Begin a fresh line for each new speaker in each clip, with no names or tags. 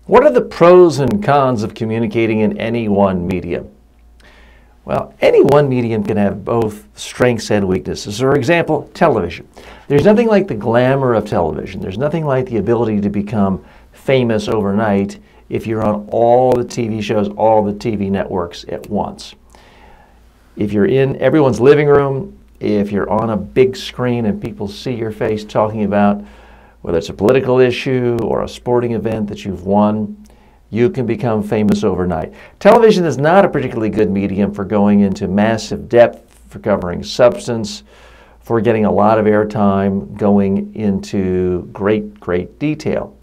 What are the pros and cons of communicating in any one medium? Well, any one medium can have both strengths and weaknesses. For example, television. There's nothing like the glamour of television. There's nothing like the ability to become famous overnight if you're on all the TV shows, all the TV networks at once. If you're in everyone's living room, if you're on a big screen and people see your face talking about whether it's a political issue or a sporting event that you've won, you can become famous overnight. Television is not a particularly good medium for going into massive depth, for covering substance, for getting a lot of airtime, going into great detail.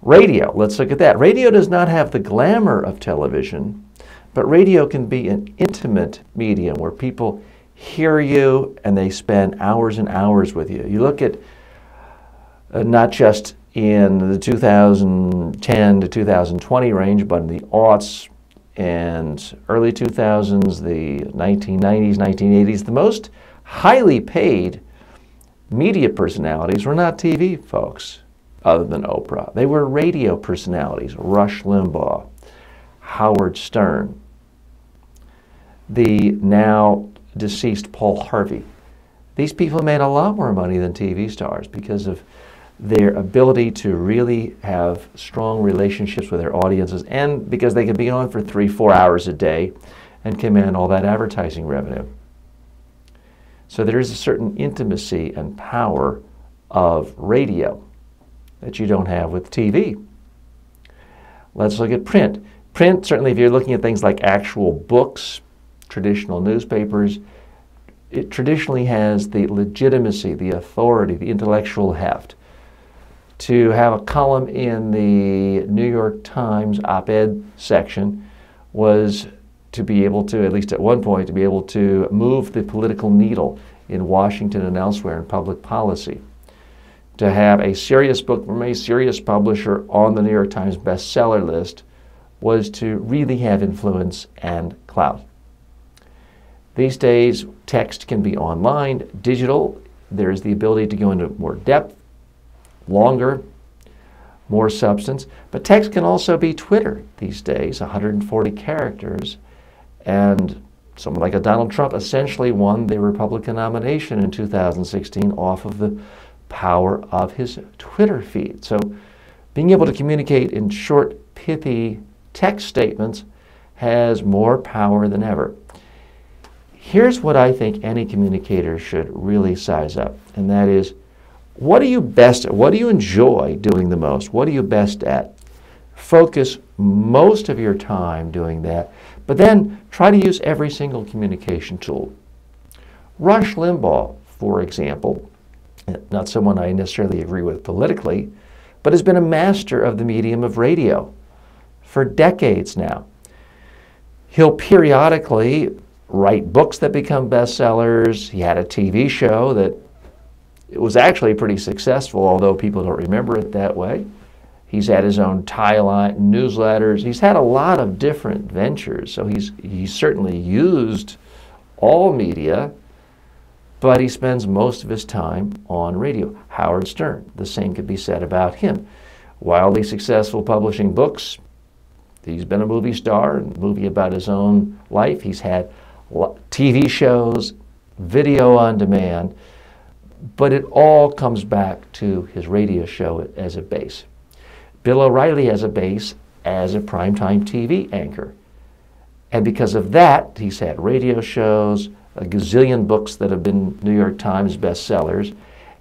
Radio, let's look at that. Radio does not have the glamour of television, but radio can be an intimate medium where people hear you and they spend hours and hours with you. You look at not just in the 2010 to 2020 range, but in the aughts and early 2000s, the 1990s, 1980s, the most highly paid media personalities were not TV folks other than Oprah. They were radio personalities, Rush Limbaugh, Howard Stern, the now deceased Paul Harvey. These people made a lot more money than TV stars because of their ability to really have strong relationships with their audiences, and because they could be on for 3-4 hours a day and command all that advertising revenue. So there is a certain intimacy and power of radio that you don't have with TV. Let's look at print. Print, certainly if you're looking at things like actual books, traditional newspapers, it traditionally has the legitimacy, the authority, the intellectual heft. To have a column in the New York Times op-ed section was to be able to, at least at one point, to be able to move the political needle in Washington and elsewhere in public policy. To have a serious book from a serious publisher on the New York Times bestseller list was to really have influence and clout. These days, text can be online, digital. There's the ability to go into more depth, longer, more substance. But text can also be Twitter these days, 140 characters. And someone like a Donald Trump essentially won the Republican nomination in 2016 off of the power of his Twitter feed. So being able to communicate in short, pithy text statements has more power than ever. Here's what I think any communicator should really size up, and that is, what are you best at? What do you enjoy doing the most? What are you best at? Focus most of your time doing that, but then try to use every single communication tool. Rush Limbaugh, for example, not someone I necessarily agree with politically, but has been a master of the medium of radio for decades now. He'll periodically write books that become bestsellers. He had a TV show that it was actually pretty successful, although people don't remember it that way. He's had his own tie line, newsletters. He's had a lot of different ventures, so he's certainly used all media, but he spends most of his time on radio. Howard Stern, the same could be said about him. Wildly successful publishing books. He's been a movie star, a movie about his own life. He's had TV shows, video on demand, but it all comes back to his radio show as a base. Bill O'Reilly has a base as a primetime TV anchor. And because of that, he's had radio shows, a gazillion books that have been New York Times bestsellers,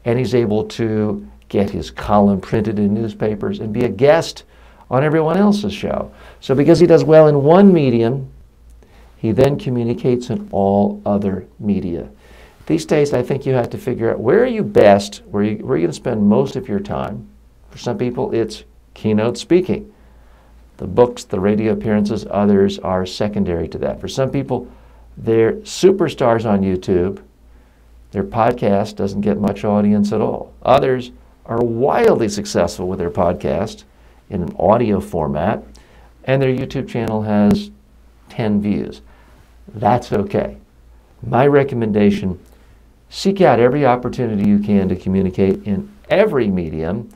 and he's able to get his column printed in newspapers and be a guest on everyone else's show. So because he does well in one medium, he then communicates in all other media. These days, I think you have to figure out where are you best, where are you going to spend most of your time. For some people, it's keynote speaking. The books, the radio appearances, others are secondary to that. For some people, they're superstars on YouTube. Their podcast doesn't get much audience at all. Others are wildly successful with their podcast in an audio format, and their YouTube channel has 10 views. That's okay. My recommendation, seek out every opportunity you can to communicate in every medium,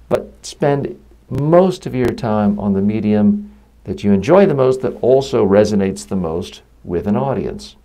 but spend most of your time on the medium that you enjoy the most, that also resonates the most with an audience.